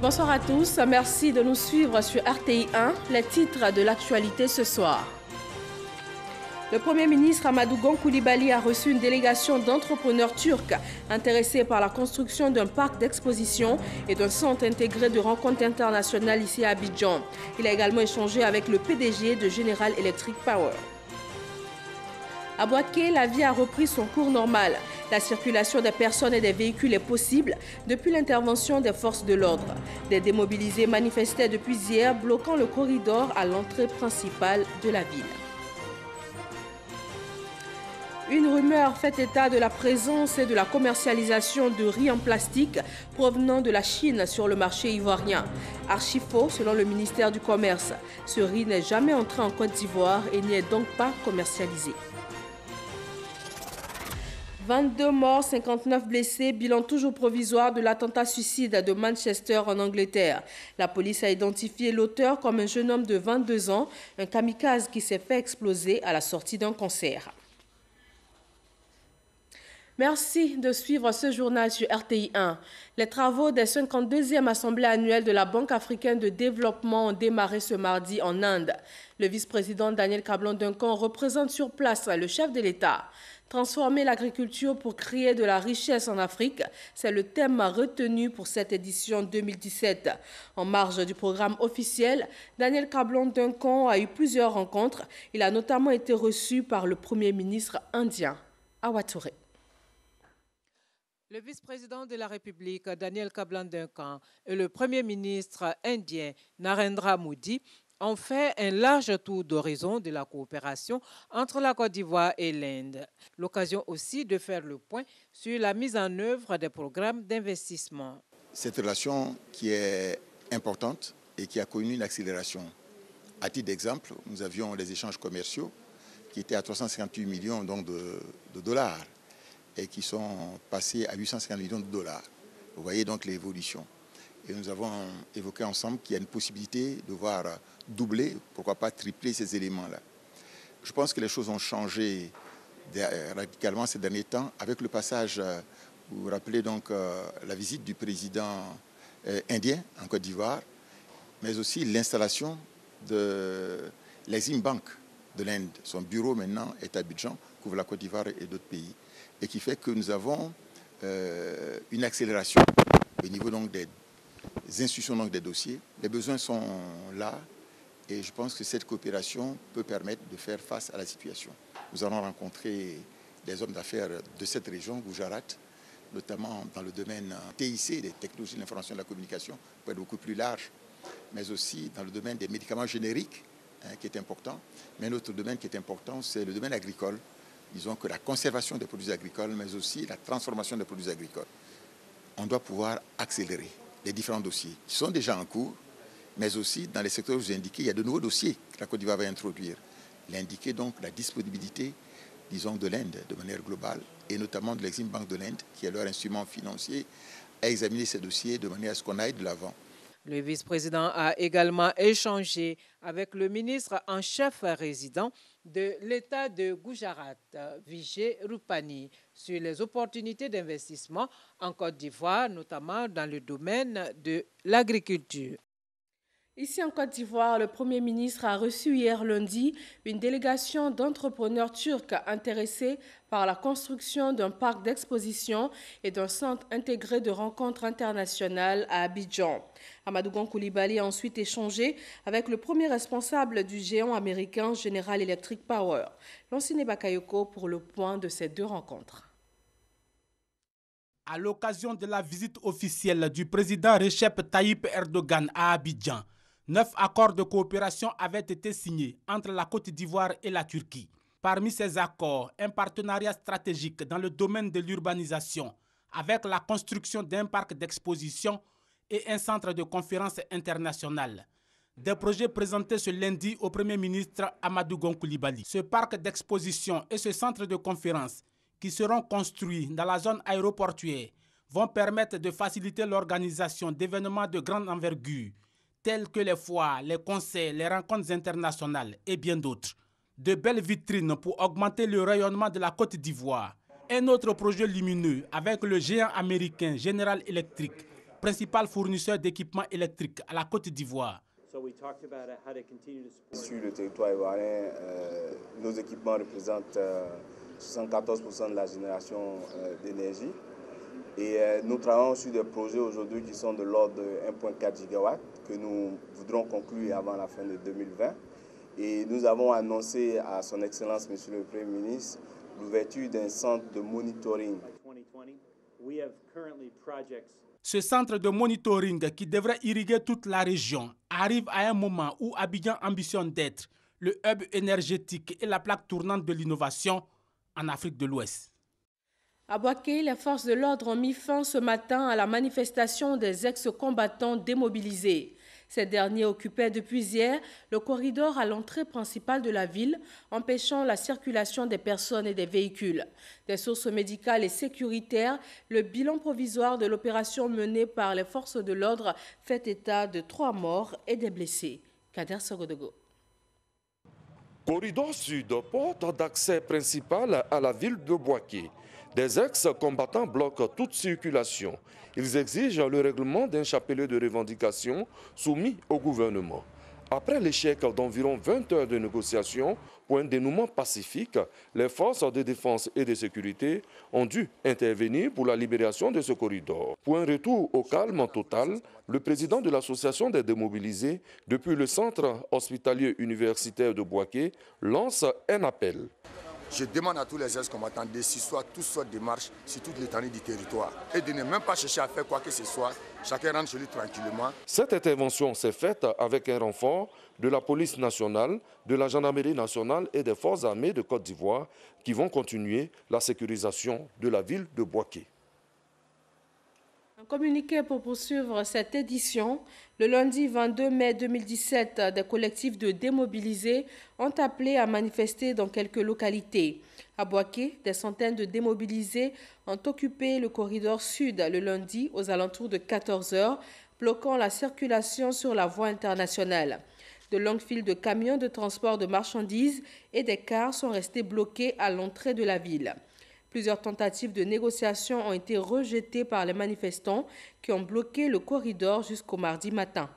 Bonsoir à tous, merci de nous suivre sur RTI 1, les titres de l'actualité ce soir. Le Premier ministre Amadou Gon Coulibaly a reçu une délégation d'entrepreneurs turcs intéressés par la construction d'un parc d'exposition et d'un centre intégré de rencontres internationales ici à Abidjan. Il a également échangé avec le PDG de General Electric Power. À Boaké, la vie a repris son cours normal. La circulation des personnes et des véhicules est possible depuis l'intervention des forces de l'ordre. Des démobilisés manifestaient depuis hier, bloquant le corridor à l'entrée principale de la ville. Une rumeur fait état de la présence et de la commercialisation de riz en plastique provenant de la Chine sur le marché ivoirien. Archi faux selon le ministère du Commerce. Ce riz n'est jamais entré en Côte d'Ivoire et n'y est donc pas commercialisé. 22 morts, 59 blessés, bilan toujours provisoire de l'attentat suicide de Manchester en Angleterre. La police a identifié l'auteur comme un jeune homme de 22 ans, un kamikaze qui s'est fait exploser à la sortie d'un concert. Merci de suivre ce journal sur RTI 1. Les travaux des 52e Assemblées annuelles de la Banque africaine de développement ont démarré ce mardi en Inde. Le vice-président Daniel Kablan-Duncan représente sur place le chef de l'État. Transformer l'agriculture pour créer de la richesse en Afrique, c'est le thème retenu pour cette édition 2017. En marge du programme officiel, Daniel Kablan-Duncan a eu plusieurs rencontres. Il a notamment été reçu par le Premier ministre indien, Awa Touré. Le vice-président de la République, Daniel Kablan-Duncan, et le Premier ministre indien, Narendra Modi, ont fait un large tour d'horizon de la coopération entre la Côte d'Ivoire et l'Inde. L'occasion aussi de faire le point sur la mise en œuvre des programmes d'investissement. Cette relation qui est importante et qui a connu une accélération. À titre d'exemple, nous avions des échanges commerciaux qui étaient à 358 millions donc, de dollars et qui sont passés à 850 millions de dollars. Vous voyez donc l'évolution. Et nous avons évoqué ensemble qu'il y a une possibilité de voir doubler, pourquoi pas tripler ces éléments-là. Je pense que les choses ont changé radicalement ces derniers temps avec le passage, vous vous rappelez donc la visite du président indien en Côte d'Ivoire, mais aussi l'installation de l'Exim Bank de l'Inde. Son bureau maintenant est à Abidjan, couvre la Côte d'Ivoire et d'autres pays, et qui fait que nous avons une accélération au niveau donc des institutions donc des dossiers. Les besoins sont là et je pense que cette coopération peut permettre de faire face à la situation. Nous allons rencontrer des hommes d'affaires de cette région, Gujarat, notamment dans le domaine TIC, des technologies de l'information et de la communication, pour être beaucoup plus large, mais aussi dans le domaine des médicaments génériques, qui est important. Mais un autre domaine qui est important, c'est le domaine agricole. Disons que la conservation des produits agricoles, mais aussi la transformation des produits agricoles. On doit pouvoir accélérer les différents dossiers qui sont déjà en cours, mais aussi dans les secteurs que je vous ai indiqués, il y a de nouveaux dossiers que la Côte d'Ivoire va introduire. Il a indiqué donc la disponibilité, disons, de l'Inde de manière globale, et notamment de l'Exim Bank de l'Inde, qui est leur instrument financier, à examiner ces dossiers de manière à ce qu'on aille de l'avant. Le vice-président a également échangé avec le ministre en chef résident de l'État de Gujarat, Vijay Rupani, sur les opportunités d'investissement en Côte d'Ivoire, notamment dans le domaine de l'agriculture. Ici en Côte d'Ivoire, le Premier ministre a reçu hier lundi une délégation d'entrepreneurs turcs intéressés par la construction d'un parc d'exposition et d'un centre intégré de rencontres internationales à Abidjan. Amadou Gon Coulibaly a ensuite échangé avec le premier responsable du géant américain General Electric Power, Lansine Bakayoko, pour le point de ces deux rencontres. À l'occasion de la visite officielle du président Recep Tayyip Erdogan à Abidjan, 9 accords de coopération avaient été signés entre la Côte d'Ivoire et la Turquie. Parmi ces accords, un partenariat stratégique dans le domaine de l'urbanisation avec la construction d'un parc d'exposition et un centre de conférences internationales. Des projets présentés ce lundi au Premier ministre Amadou Gon Coulibaly. Ce parc d'exposition et ce centre de conférences qui seront construits dans la zone aéroportuaire vont permettre de faciliter l'organisation d'événements de grande envergure tels que les foires, les concerts, les rencontres internationales et bien d'autres. De belles vitrines pour augmenter le rayonnement de la Côte d'Ivoire. Un autre projet lumineux avec le géant américain General Electric principal fournisseur d'équipements électriques à la Côte d'Ivoire. Sur le territoire ivoirien, nos équipements représentent 74% de la génération d'énergie. Et nous travaillons sur des projets aujourd'hui qui sont de l'ordre de 1,4 gigawatts que nous voudrons conclure avant la fin de 2020. Et nous avons annoncé à son Excellence, Monsieur le Premier ministre, l'ouverture d'un centre de monitoring. Ce centre de monitoring qui devrait irriguer toute la région arrive à un moment où Abidjan ambitionne d'être le hub énergétique et la plaque tournante de l'innovation en Afrique de l'Ouest. À Boaké, les forces de l'ordre ont mis fin ce matin à la manifestation des ex-combattants démobilisés. Ces derniers occupaient depuis hier le corridor à l'entrée principale de la ville, empêchant la circulation des personnes et des véhicules. Des sources médicales et sécuritaires, le bilan provisoire de l'opération menée par les forces de l'ordre fait état de 3 morts et des blessés. Kader Sogodogo. Corridor Sud, porte d'accès principale à la ville de Boaké. Des ex-combattants bloquent toute circulation. Ils exigent le règlement d'un chapelet de revendications soumis au gouvernement. Après l'échec d'environ 20 heures de négociations pour un dénouement pacifique, les forces de défense et de sécurité ont dû intervenir pour la libération de ce corridor. Pour un retour au calme total, le président de l'association des démobilisés, depuis le centre hospitalier universitaire de Boaké, lance un appel. Je demande à tous les ex-combattants de s'asseoir tous sortes de marches sur toute l'étendue du territoire et de ne même pas chercher à faire quoi que ce soit. Chacun rentre chez lui tranquillement. Cette intervention s'est faite avec un renfort de la police nationale, de la gendarmerie nationale et des forces armées de Côte d'Ivoire qui vont continuer la sécurisation de la ville de Boaké. Un communiqué pour poursuivre cette édition. Le lundi 22 mai 2017, des collectifs de démobilisés ont appelé à manifester dans quelques localités. À Boaké, des centaines de démobilisés ont occupé le corridor sud le lundi aux alentours de 14 h, bloquant la circulation sur la voie internationale. De longues files de camions de transport de marchandises et des cars sont restés bloqués à l'entrée de la ville. Plusieurs tentatives de négociation ont été rejetées par les manifestants qui ont bloqué le corridor jusqu'au mardi matin.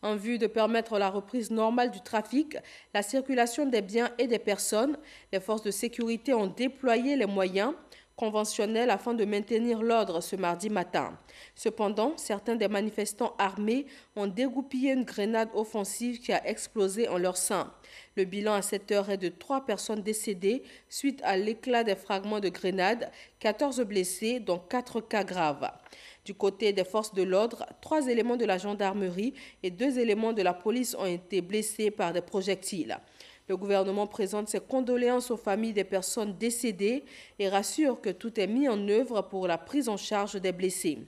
En vue de permettre la reprise normale du trafic, la circulation des biens et des personnes, les forces de sécurité ont déployé les moyens conventionnels afin de maintenir l'ordre ce mardi matin. Cependant, certains des manifestants armés ont dégoupillé une grenade offensive qui a explosé en leur sein. Le bilan à cette heure est de 3 personnes décédées suite à l'éclat des fragments de grenade, 14 blessés, dont 4 cas graves. Du côté des forces de l'ordre, 3 éléments de la gendarmerie et 2 éléments de la police ont été blessés par des projectiles. Le gouvernement présente ses condoléances aux familles des personnes décédées et rassure que tout est mis en œuvre pour la prise en charge des blessés.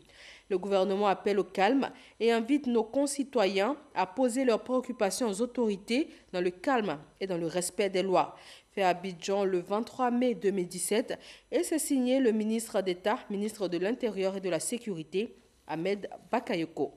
Le gouvernement appelle au calme et invite nos concitoyens à poser leurs préoccupations aux autorités dans le calme et dans le respect des lois. Fait à Abidjan le 23 mai 2017 et c'est signé le ministre d'État, ministre de l'Intérieur et de la Sécurité, Ahmed Bakayoko.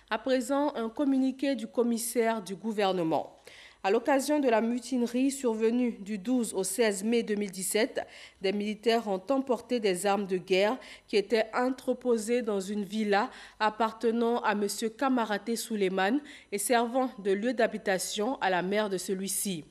À présent, un communiqué du commissaire du gouvernement. À l'occasion de la mutinerie survenue du 12 au 16 mai 2017, des militaires ont emporté des armes de guerre qui étaient entreposées dans une villa appartenant à M. Kamaraté Souleymane et servant de lieu d'habitation à la mère de celui-ci.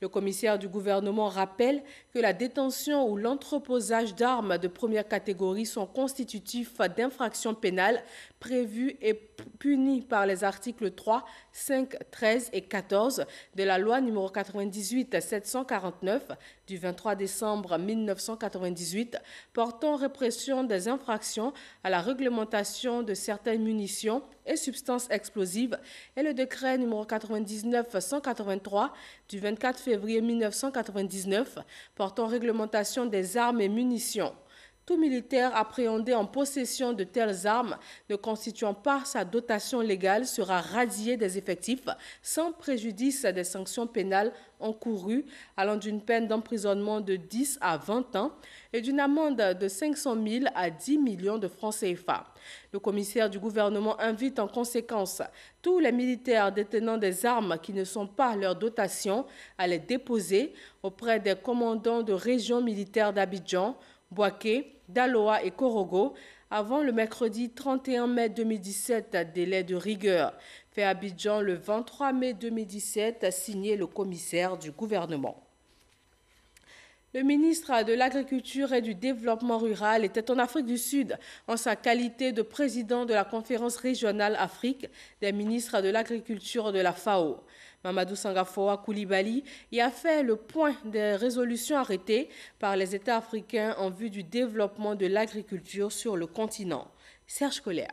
Le commissaire du gouvernement rappelle que la détention ou l'entreposage d'armes de première catégorie sont constitutifs d'infractions pénales prévues et punies par les articles 3, 5, 13 et 14 de la loi numéro 98-749 du 23 décembre 1998 portant répression des infractions à la réglementation de certaines munitions et substances explosives et le décret numéro 99-183 du 24 février 1999 portant réglementation des armes et munitions. Tout militaire appréhendé en possession de telles armes ne constituant pas sa dotation légale sera radié des effectifs sans préjudice des sanctions pénales encourues allant d'une peine d'emprisonnement de 10 à 20 ans et d'une amende de 500 000 à 10 millions de francs CFA. Le commissaire du gouvernement invite en conséquence tous les militaires détenant des armes qui ne sont pas leur dotation à les déposer auprès des commandants de régions militaires d'Abidjan, Boaké, Daloa et Korogo avant le mercredi 31 mai 2017, délai de rigueur. Fait à Abidjan le 23 mai 2017, signé le commissaire du gouvernement. Le ministre de l'Agriculture et du Développement rural était en Afrique du Sud en sa qualité de président de la conférence régionale Afrique des ministres de l'Agriculture de la FAO. Mamadou Sangafoa Coulibaly y a fait le point des résolutions arrêtées par les États africains en vue du développement de l'agriculture sur le continent. Serge Collet.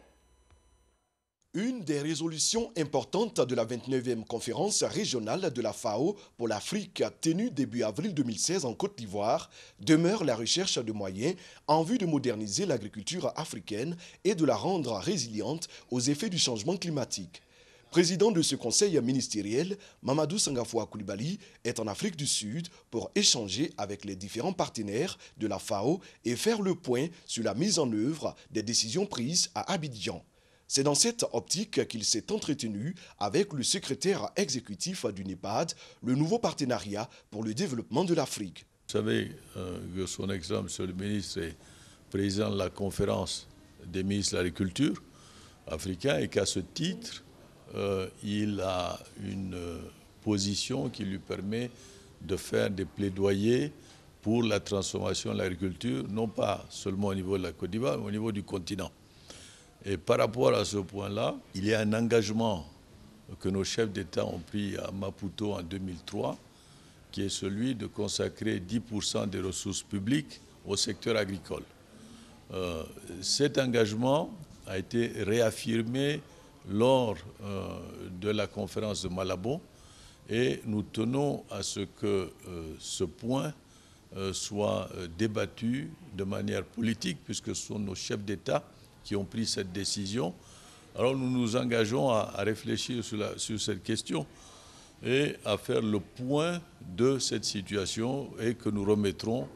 Une des résolutions importantes de la 29e conférence régionale de la FAO pour l'Afrique tenue début avril 2016 en Côte d'Ivoire demeure la recherche de moyens en vue de moderniser l'agriculture africaine et de la rendre résiliente aux effets du changement climatique. Président de ce conseil ministériel, Mamadou Sangafoa Coulibaly est en Afrique du Sud pour échanger avec les différents partenaires de la FAO et faire le point sur la mise en œuvre des décisions prises à Abidjan. C'est dans cette optique qu'il s'est entretenu avec le secrétaire exécutif du NEPAD, le nouveau partenariat pour le développement de l'Afrique. Vous savez que son Excellence, Monsieur le ministre, est président de la conférence des ministres de l'Agriculture africains et qu'à ce titre, il a une position qui lui permet de faire des plaidoyers pour la transformation de l'agriculture, non pas seulement au niveau de la Côte d'Ivoire, mais au niveau du continent. Et par rapport à ce point-là, il y a un engagement que nos chefs d'État ont pris à Maputo en 2003, qui est celui de consacrer 10% des ressources publiques au secteur agricole. Cet engagement a été réaffirmé lors de la conférence de Malabo et nous tenons à ce que ce point soit débattu de manière politique, puisque ce sont nos chefs d'État qui ont pris cette décision. Alors nous nous engageons à réfléchir sur cette question et à faire le point de cette situation et que nous remettrons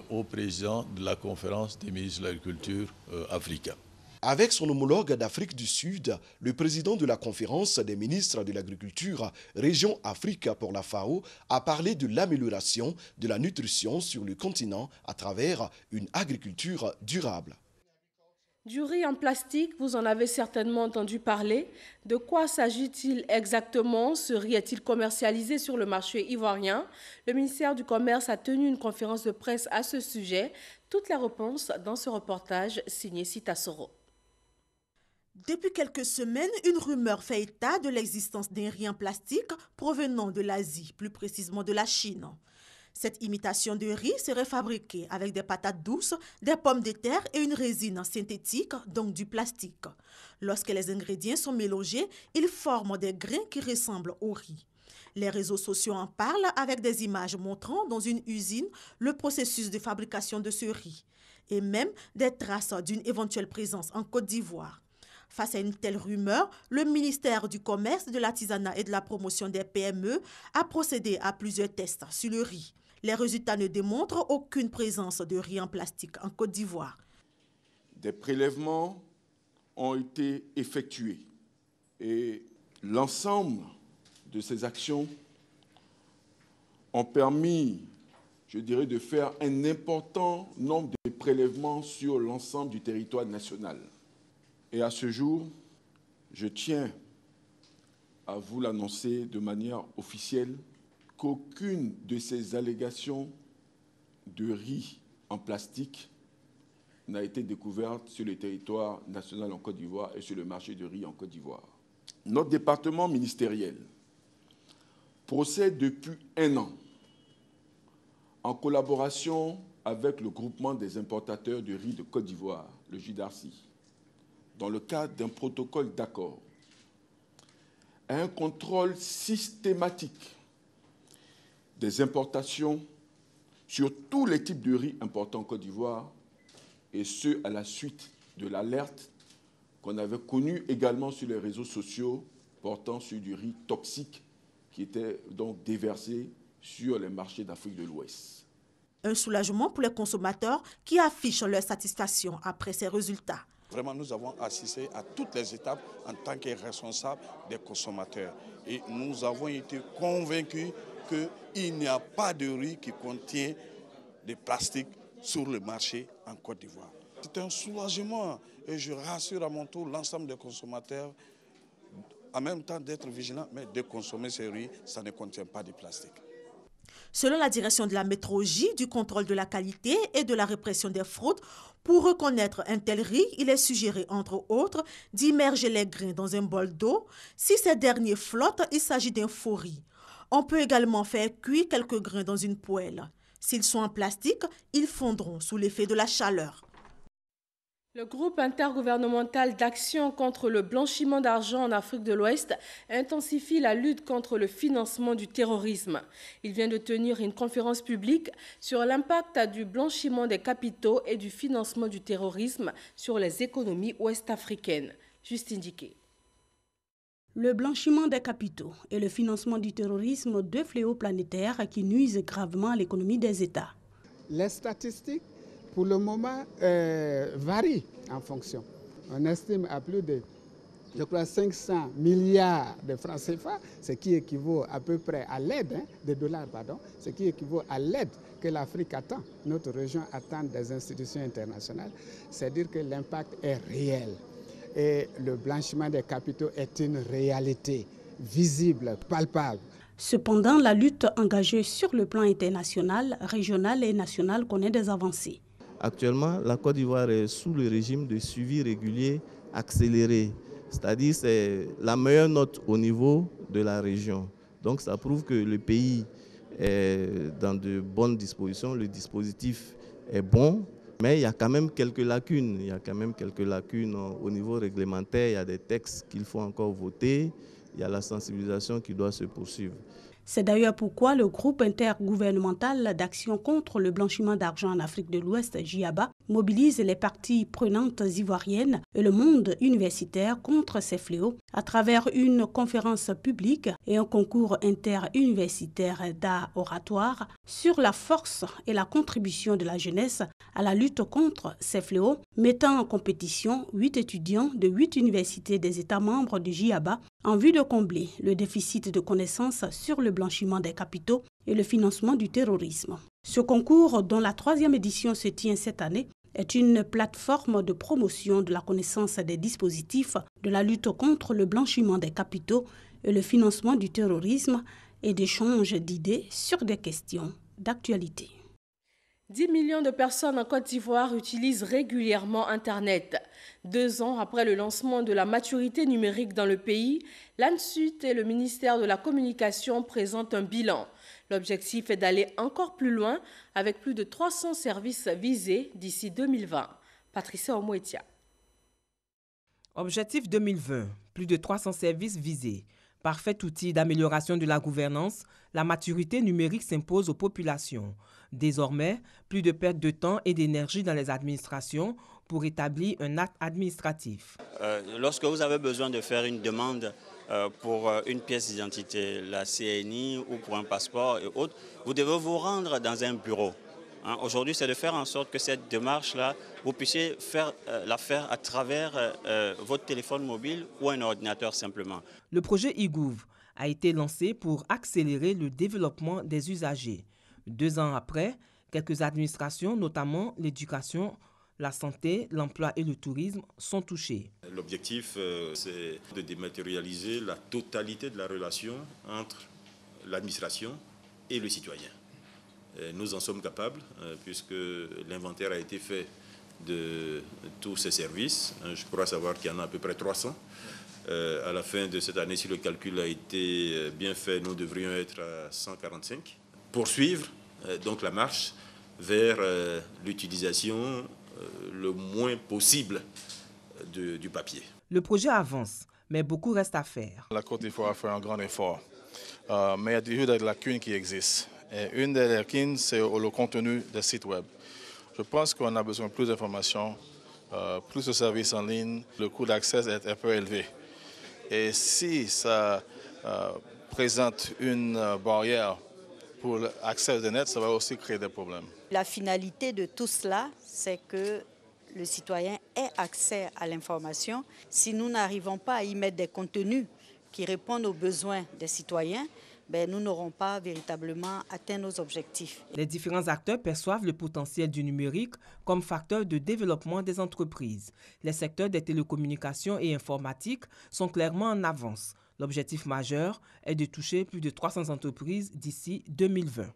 au président de la conférence des ministres de l'Agriculture africains. Avec son homologue d'Afrique du Sud, le président de la conférence des ministres de l'Agriculture, Région Afrique pour la FAO, a parlé de l'amélioration de la nutrition sur le continent à travers une agriculture durable. Du riz en plastique, vous en avez certainement entendu parler. De quoi s'agit-il exactement? Ce riz est-il commercialisé sur le marché ivoirien? Le ministère du Commerce a tenu une conférence de presse à ce sujet. Toutes les réponses dans ce reportage signé Sita Soro. Depuis quelques semaines, une rumeur fait état de l'existence d'un riz en plastique provenant de l'Asie, plus précisément de la Chine. Cette imitation de riz serait fabriquée avec des patates douces, des pommes de terre et une résine synthétique, donc du plastique. Lorsque les ingrédients sont mélangés, ils forment des grains qui ressemblent au riz. Les réseaux sociaux en parlent avec des images montrant dans une usine le processus de fabrication de ce riz et même des traces d'une éventuelle présence en Côte d'Ivoire. Face à une telle rumeur, le ministère du Commerce, de l'Artisanat et de la Promotion des PME a procédé à plusieurs tests sur le riz. Les résultats ne démontrent aucune présence de riz en plastique en Côte d'Ivoire. Des prélèvements ont été effectués et l'ensemble de ces actions ont permis, je dirais, de faire un important nombre de prélèvements sur l'ensemble du territoire national. Et à ce jour, je tiens à vous l'annoncer de manière officielle qu'aucune de ces allégations de riz en plastique n'a été découverte sur le territoire national en Côte d'Ivoire et sur le marché du riz en Côte d'Ivoire. Notre département ministériel procède depuis 1 an en collaboration avec le groupement des importateurs de riz de Côte d'Ivoire, le JIDARCI, dans le cadre d'un protocole d'accord, à un contrôle systématique des importations sur tous les types de riz importés en Côte d'Ivoire, et ce, à la suite de l'alerte qu'on avait connue également sur les réseaux sociaux portant sur du riz toxique qui était donc déversé sur les marchés d'Afrique de l'Ouest. Un soulagement pour les consommateurs qui affichent leur satisfaction après ces résultats. Vraiment, nous avons assisté à toutes les étapes en tant que responsables des consommateurs. Et nous avons été convaincus qu'il n'y a pas de riz qui contient des plastiques sur le marché en Côte d'Ivoire. C'est un soulagement et je rassure à mon tour l'ensemble des consommateurs, en même temps d'être vigilants, mais de consommer ces riz, ça ne contient pas de plastique. Selon la direction de la métrologie, du contrôle de la qualité et de la répression des fraudes, pour reconnaître un tel riz, il est suggéré, entre autres, d'immerger les grains dans un bol d'eau. Si ces derniers flottent, il s'agit d'un faux riz. On peut également faire cuire quelques grains dans une poêle. S'ils sont en plastique, ils fondront sous l'effet de la chaleur. Le groupe intergouvernemental d'action contre le blanchiment d'argent en Afrique de l'Ouest intensifie la lutte contre le financement du terrorisme. Il vient de tenir une conférence publique sur l'impact du blanchiment des capitaux et du financement du terrorisme sur les économies ouest-africaines. Juste indiqué. Le blanchiment des capitaux et le financement du terrorisme, deux fléaux planétaires qui nuisent gravement à l'économie des États. Les statistiques, pour le moment, varient en fonction. On estime à plus de, 500 milliards de francs CFA, ce qui équivaut à peu près à l'aide, de dollars, pardon, ce qui équivaut à l'aide que l'Afrique attend, notre région attend des institutions internationales. C'est-à-dire que l'impact est réel. Et le blanchiment des capitaux est une réalité visible, palpable. Cependant, la lutte engagée sur le plan international, régional et national connaît des avancées. Actuellement, la Côte d'Ivoire est sous le régime de suivi régulier accéléré, c'est-à-dire c'est la meilleure note au niveau de la région. Donc ça prouve que le pays est dans de bonnes dispositions, le dispositif est bon, mais il y a quand même quelques lacunes. Il y a quand même quelques lacunes au niveau réglementaire, il y a des textes qu'il faut encore voter, il y a la sensibilisation qui doit se poursuivre. C'est d'ailleurs pourquoi le groupe intergouvernemental d'action contre le blanchiment d'argent en Afrique de l'Ouest, JIABA, mobilise les parties prenantes ivoiriennes et le monde universitaire contre ces fléaux à travers une conférence publique et un concours interuniversitaire d'art oratoire sur la force et la contribution de la jeunesse à la lutte contre ces fléaux, mettant en compétition 8 étudiants de 8 universités des États membres du JIABA en vue de combler le déficit de connaissances sur le blanchiment des capitaux et le financement du terrorisme. Ce concours, dont la 3e édition se tient cette année, est une plateforme de promotion de la connaissance des dispositifs de la lutte contre le blanchiment des capitaux et le financement du terrorisme et d'échange d'idées sur des questions d'actualité. 10 millions de personnes en Côte d'Ivoire utilisent régulièrement Internet. 2 ans après le lancement de la maturité numérique dans le pays, l'ANSUT et le ministère de la Communication présentent un bilan. L'objectif est d'aller encore plus loin avec plus de 300 services visés d'ici 2020. Patricia Omoetia. Objectif 2020, plus de 300 services visés. Parfait outil d'amélioration de la gouvernance, la maturité numérique s'impose aux populations. Désormais, plus de perte de temps et d'énergie dans les administrations pour établir un acte administratif. Lorsque vous avez besoin de faire une demande pour une pièce d'identité, la CNI ou pour un passeport et autres, vous devez vous rendre dans un bureau. Aujourd'hui, c'est de faire en sorte que cette démarche-là, vous puissiez la faire à travers votre téléphone mobile ou un ordinateur simplement. Le projet e-Gouv a été lancé pour accélérer le développement des usagers. 2 ans après, quelques administrations, notamment l'éducation, la santé, l'emploi et le tourisme, sont touchés. L'objectif, c'est de dématérialiser la totalité de la relation entre l'administration et le citoyen. Nous en sommes capables, puisque l'inventaire a été fait de tous ces services. Je crois savoir qu'il y en a à peu près 300. À la fin de cette année, si le calcul a été bien fait, nous devrions être à 145. Poursuivre donc la marche vers l'utilisation le moins possible du papier. Le projet avance, mais beaucoup reste à faire. La Côte d'Ivoire a fait un grand effort, mais il y a toujours des lacunes qui existent. Et une des lacunes, c'est le contenu des sites web. Je pense qu'on a besoin de plus d'informations, plus de services en ligne. Le coût d'accès est un peu élevé. Et si ça présente une barrière pour l'accès au net, ça va aussi créer des problèmes. La finalité de tout cela, c'est que le citoyen ait accès à l'information. Si nous n'arrivons pas à y mettre des contenus qui répondent aux besoins des citoyens, nous n'aurons pas véritablement atteint nos objectifs. Les différents acteurs perçoivent le potentiel du numérique comme facteur de développement des entreprises. Les secteurs des télécommunications et informatiques sont clairement en avance. L'objectif majeur est de toucher plus de 300 entreprises d'ici 2020.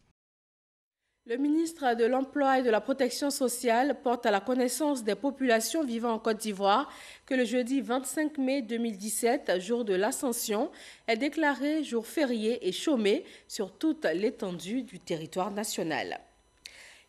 Le ministre de l'Emploi et de la Protection sociale porte à la connaissance des populations vivant en Côte d'Ivoire que le jeudi 25 mai 2017, jour de l'Ascension, est déclaré jour férié et chômé sur toute l'étendue du territoire national.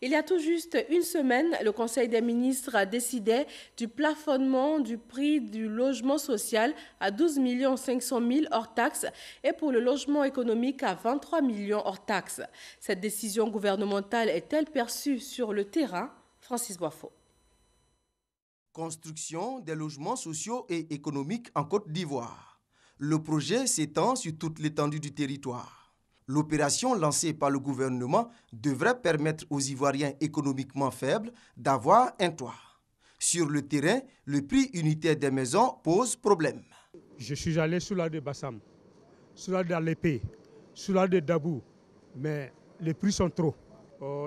Il y a tout juste une semaine, le Conseil des ministres a décidé du plafonnement du prix du logement social à 12 500 000 hors taxes et pour le logement économique à 23 millions hors taxes. Cette décision gouvernementale est-elle perçue sur le terrain? Francis Boifo. Construction des logements sociaux et économiques en Côte d'Ivoire. Le projet s'étend sur toute l'étendue du territoire. L'opération lancée par le gouvernement devrait permettre aux Ivoiriens économiquement faibles d'avoir un toit. Sur le terrain, le prix unitaire des maisons pose problème. Je suis allé sous la de Bassam, sous la de l'épée, sous la de Dabou, mais les prix sont trop.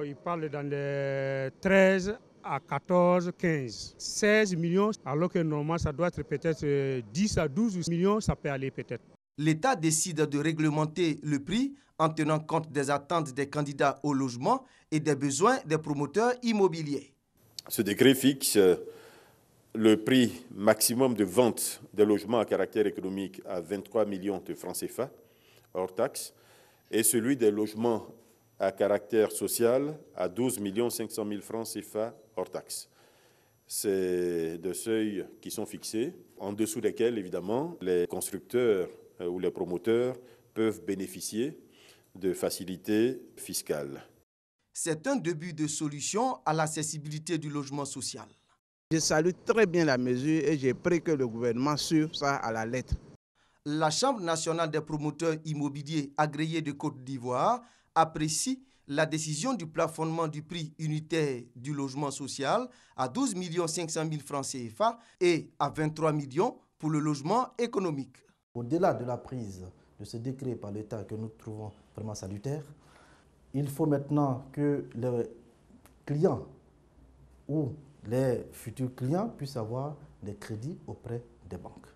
Ils parlent dans les 13 à 14, 15, 16 millions, alors que normalement ça doit être peut-être 10 à 12 millions, ça peut aller peut-être. L'État décide de réglementer le prix en tenant compte des attentes des candidats au logement et des besoins des promoteurs immobiliers. Ce décret fixe le prix maximum de vente des logements à caractère économique à 23 millions de francs CFA, hors taxes, et celui des logements à caractère social à 12 500 000 francs CFA, hors taxes. C'est des seuils qui sont fixés, en dessous desquels, évidemment, les constructeurs ou les promoteurs peuvent bénéficier de facilités fiscales. C'est un début de solution à l'accessibilité du logement social. Je salue très bien la mesure et j'ai pris que le gouvernement suive ça à la lettre. La Chambre nationale des promoteurs immobiliers agréés de Côte d'Ivoire apprécie la décision du plafonnement du prix unitaire du logement social à 12 500 000 francs CFA et à 23 millions pour le logement économique. Au-delà de la prise de ce décret par l'État que nous trouvons vraiment salutaire, il faut maintenant que les clients ou les futurs clients puissent avoir des crédits auprès des banques.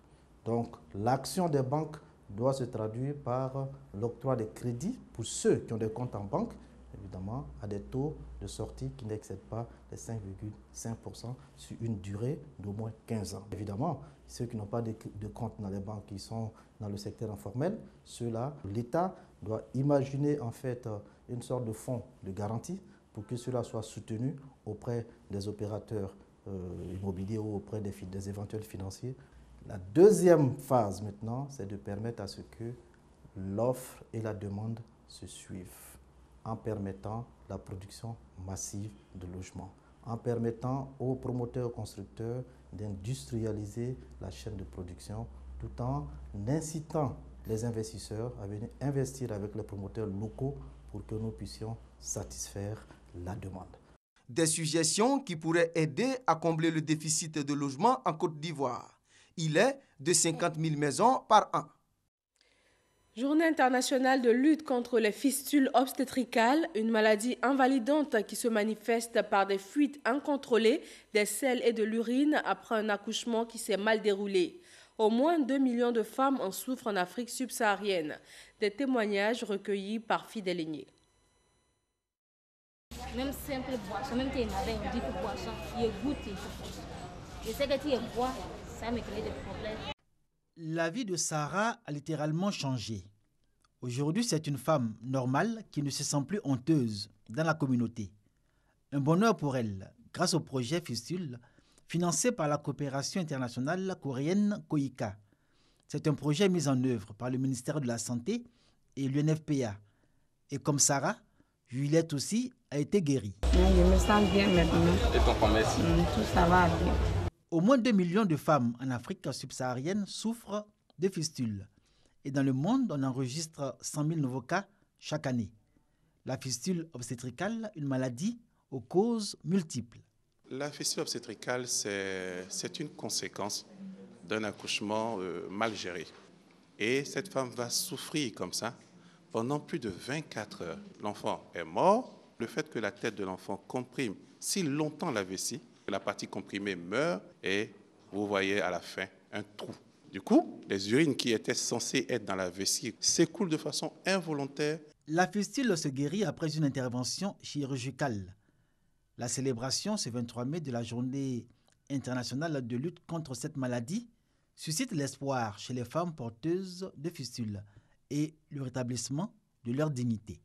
Donc l'action des banques doit se traduire par l'octroi des crédits pour ceux qui ont des comptes en banque, évidemment à des taux de sortie qui n'excèdent pas les 5,5% sur une durée d'au moins 15 ans. Évidemment, ceux qui n'ont pas de compte dans les banques, qui sont dans le secteur informel, ceux-là, l'État doit imaginer en fait une sorte de fonds de garantie pour que cela soit soutenu auprès des opérateurs immobiliers ou auprès des éventuels financiers. La deuxième phase maintenant, c'est de permettre à ce que l'offre et la demande se suivent en permettant la production massive de logements, en permettant aux promoteurs constructeurs d'industrialiser la chaîne de production tout en incitant les investisseurs à venir investir avec les promoteurs locaux pour que nous puissions satisfaire la demande. Des suggestions qui pourraient aider à combler le déficit de logement en Côte d'Ivoire. Il est de 50 000 maisons par an. Journée internationale de lutte contre les fistules obstétricales, une maladie invalidante qui se manifeste par des fuites incontrôlées des selles et de l'urine après un accouchement qui s'est mal déroulé. Au moins 2 millions de femmes en souffrent en Afrique subsaharienne. Des témoignages recueillis par Fidèle Aigné. Même simple boisson, même si on dit que boisson, il goûte. Je sais que tu bois, ça me crée des problèmes. La vie de Sarah a littéralement changé. Aujourd'hui, c'est une femme normale qui ne se sent plus honteuse dans la communauté. Un bonheur pour elle, grâce au projet Fistule, financé par la coopération internationale coréenne COICA. C'est un projet mis en œuvre par le ministère de la Santé et l'UNFPA. Et comme Sarah, Juliette aussi a été guérie. Je me sens bien maintenant. Et ton promesse? Tout ça va bien. Au moins 2 millions de femmes en Afrique subsaharienne souffrent de fistules. Et dans le monde, on enregistre 100 000 nouveaux cas chaque année. La fistule obstétricale, une maladie aux causes multiples. La fistule obstétricale, c'est une conséquence d'un accouchement mal géré. Et cette femme va souffrir comme ça pendant plus de 24 heures. L'enfant est mort. Le fait que la tête de l'enfant comprime si longtemps la vessie, que la partie comprimée meurt et vous voyez à la fin un trou. Du coup, les urines qui étaient censées être dans la vessie s'écoulent de façon involontaire. La fistule se guérit après une intervention chirurgicale. La célébration ce 23 mai de la journée internationale de lutte contre cette maladie suscite l'espoir chez les femmes porteuses de fistules et le rétablissement de leur dignité.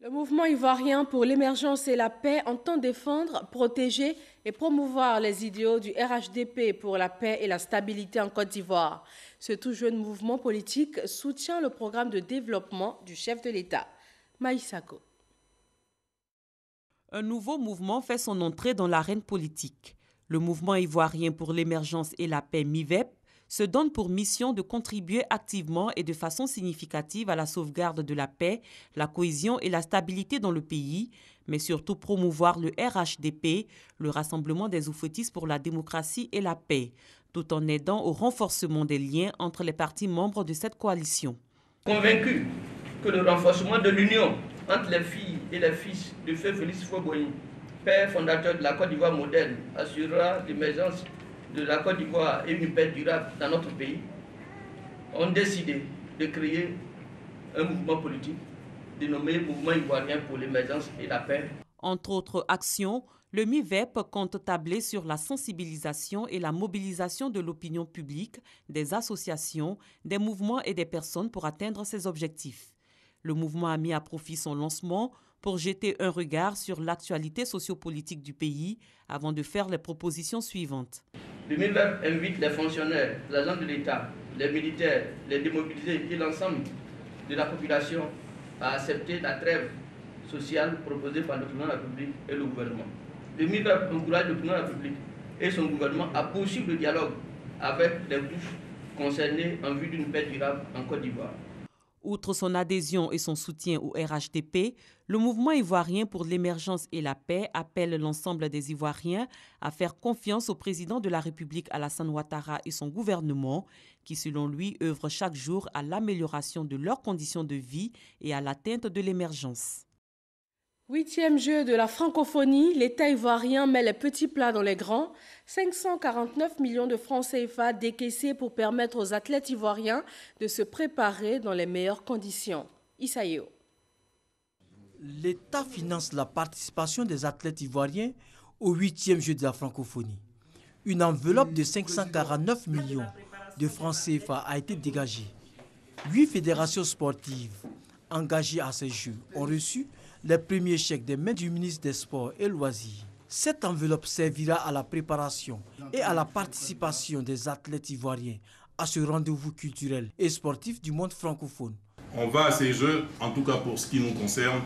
Le mouvement ivoirien pour l'émergence et la paix entend défendre, protéger et promouvoir les idéaux du RHDP pour la paix et la stabilité en Côte d'Ivoire. Ce tout jeune mouvement politique soutient le programme de développement du chef de l'État. Maïsako. Un nouveau mouvement fait son entrée dans l'arène politique. Le mouvement ivoirien pour l'émergence et la paix MIVEP se donne pour mission de contribuer activement et de façon significative à la sauvegarde de la paix, la cohésion et la stabilité dans le pays, mais surtout promouvoir le RHDP, le Rassemblement des oufouettistes pour la démocratie et la paix, tout en aidant au renforcement des liens entre les partis membres de cette coalition. Convaincu que le renforcement de l'union entre les filles et les fils de feu Félix Houphouët-Boigny, père fondateur de la Côte d'Ivoire moderne, assurera l'émergence de la Côte d'Ivoire et une paix durable dans notre pays, ont décidé de créer un mouvement politique dénommé Mouvement ivoirien pour l'émergence et la paix. Entre autres actions, le MIVEP compte tabler sur la sensibilisation et la mobilisation de l'opinion publique, des associations, des mouvements et des personnes pour atteindre ces objectifs. Le mouvement a mis à profit son lancement pour jeter un regard sur l'actualité sociopolitique du pays avant de faire les propositions suivantes. Le MIVEP invite les fonctionnaires, les agents de l'État, les militaires, les démobilisés et l'ensemble de la population à accepter la trêve sociale proposée par le président de la République et le gouvernement. Le MIVEP encourage le président de la République et son gouvernement à poursuivre le dialogue avec les couches concernées en vue d'une paix durable en Côte d'Ivoire. Outre son adhésion et son soutien au RHDP, le mouvement ivoirien pour l'émergence et la paix appelle l'ensemble des Ivoiriens à faire confiance au président de la République Alassane Ouattara et son gouvernement, qui selon lui œuvrent chaque jour à l'amélioration de leurs conditions de vie et à l'atteinte de l'émergence. 8e jeu de la francophonie, l'État ivoirien met les petits plats dans les grands. 549 millions de francs CFA décaissés pour permettre aux athlètes ivoiriens de se préparer dans les meilleures conditions. Issaïo. L'État finance la participation des athlètes ivoiriens au 8e jeu de la francophonie. Une enveloppe de 549 millions de francs CFA a été dégagée. 8 fédérations sportives engagées à ces jeux ont reçu les premiers chèques des mains du ministre des Sports et Loisirs. Cette enveloppe servira à la préparation et à la participation des athlètes ivoiriens à ce rendez-vous culturel et sportif du monde francophone. On va à ces Jeux, en tout cas pour ce qui nous concerne,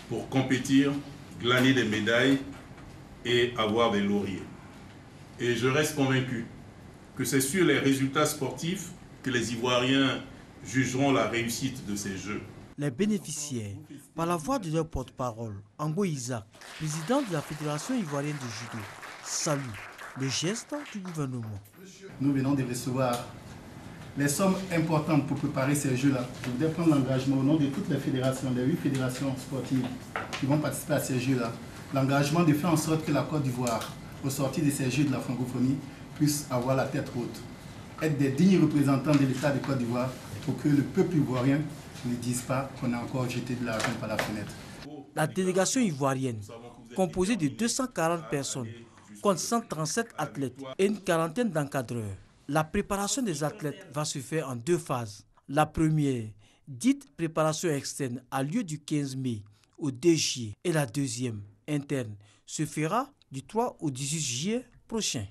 pour compétir, glaner des médailles et avoir des lauriers. Et je reste convaincu que c'est sur les résultats sportifs que les Ivoiriens jugeront la réussite de ces Jeux. Les bénéficiaires, par la voix de leur porte-parole, Ango Isaac, président de la Fédération ivoirienne de judo, saluent le geste du gouvernement. Nous venons de recevoir les sommes importantes pour préparer ces Jeux-là. Je voudrais prendre l'engagement au nom de toutes les fédérations, les 8 fédérations sportives qui vont participer à ces Jeux-là, l'engagement de faire en sorte que la Côte d'Ivoire, au sortir de ces Jeux de la francophonie, puisse avoir la tête haute, être des dignes représentants de l'État de Côte d'Ivoire pour que le peuple ivoirien ne dise pas qu'on a encore jeté de l'argent par la fenêtre. La délégation ivoirienne, composée de 240 personnes, compte 137 athlètes et une quarantaine d'encadreurs. La préparation des athlètes va se faire en 2 phases. La première, dite préparation externe, a lieu du 15 mai au 2 juillet et la deuxième, interne, se fera du 3 au 18 juillet prochain.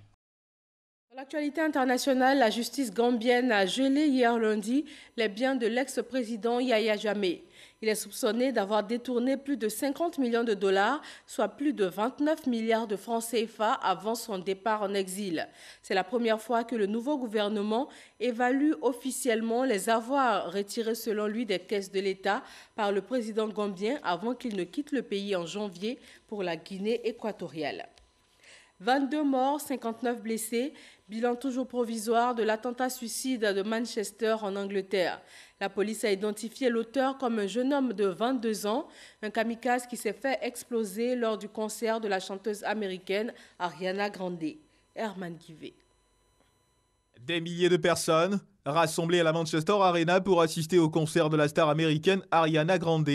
Dans l'actualité internationale, la justice gambienne a gelé hier lundi les biens de l'ex-président Yahya Jammeh. Il est soupçonné d'avoir détourné plus de 50 millions de dollars, soit plus de 29 milliards de francs CFA avant son départ en exil. C'est la première fois que le nouveau gouvernement évalue officiellement les avoirs retirés selon lui des caisses de l'État par le président gambien avant qu'il ne quitte le pays en janvier pour la Guinée équatoriale. 22 morts, 59 blessés. Bilan toujours provisoire de l'attentat suicide de Manchester en Angleterre. La police a identifié l'auteur comme un jeune homme de 22 ans, un kamikaze qui s'est fait exploser lors du concert de la chanteuse américaine Ariana Grande. Herman Guivet. Des milliers de personnes rassemblées à la Manchester Arena pour assister au concert de la star américaine Ariana Grande.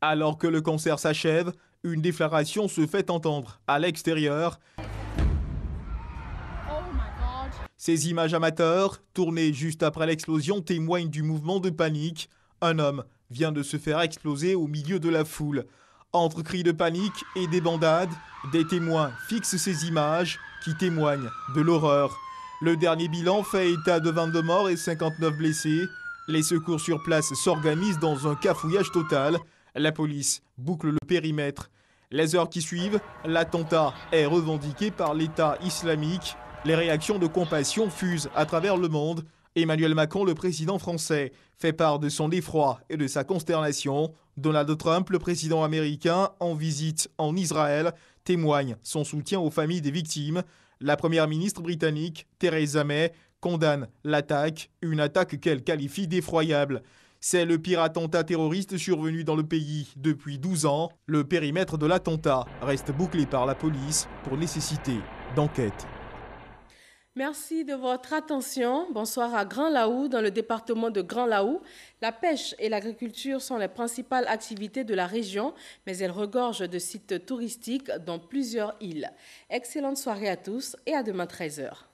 Alors que le concert s'achève, une déflagration se fait entendre à l'extérieur. Ces images amateurs, tournées juste après l'explosion, témoignent du mouvement de panique. Un homme vient de se faire exploser au milieu de la foule. Entre cris de panique et débandades, des témoins fixent ces images qui témoignent de l'horreur. Le dernier bilan fait état de 22 morts et 59 blessés. Les secours sur place s'organisent dans un cafouillage total. La police boucle le périmètre. Les heures qui suivent, l'attentat est revendiqué par l'État islamique. Les réactions de compassion fusent à travers le monde. Emmanuel Macron, le président français, fait part de son effroi et de sa consternation. Donald Trump, le président américain, en visite en Israël, témoigne son soutien aux familles des victimes. La première ministre britannique, Theresa May, condamne l'attaque, une attaque qu'elle qualifie d'effroyable. C'est le pire attentat terroriste survenu dans le pays depuis 12 ans. Le périmètre de l'attentat reste bouclé par la police pour nécessité d'enquête. Merci de votre attention. Bonsoir à Grand Laou, dans le département de Grand Laou. La pêche et l'agriculture sont les principales activités de la région, mais elles regorgent de sites touristiques dans plusieurs îles. Excellente soirée à tous et à demain 13h.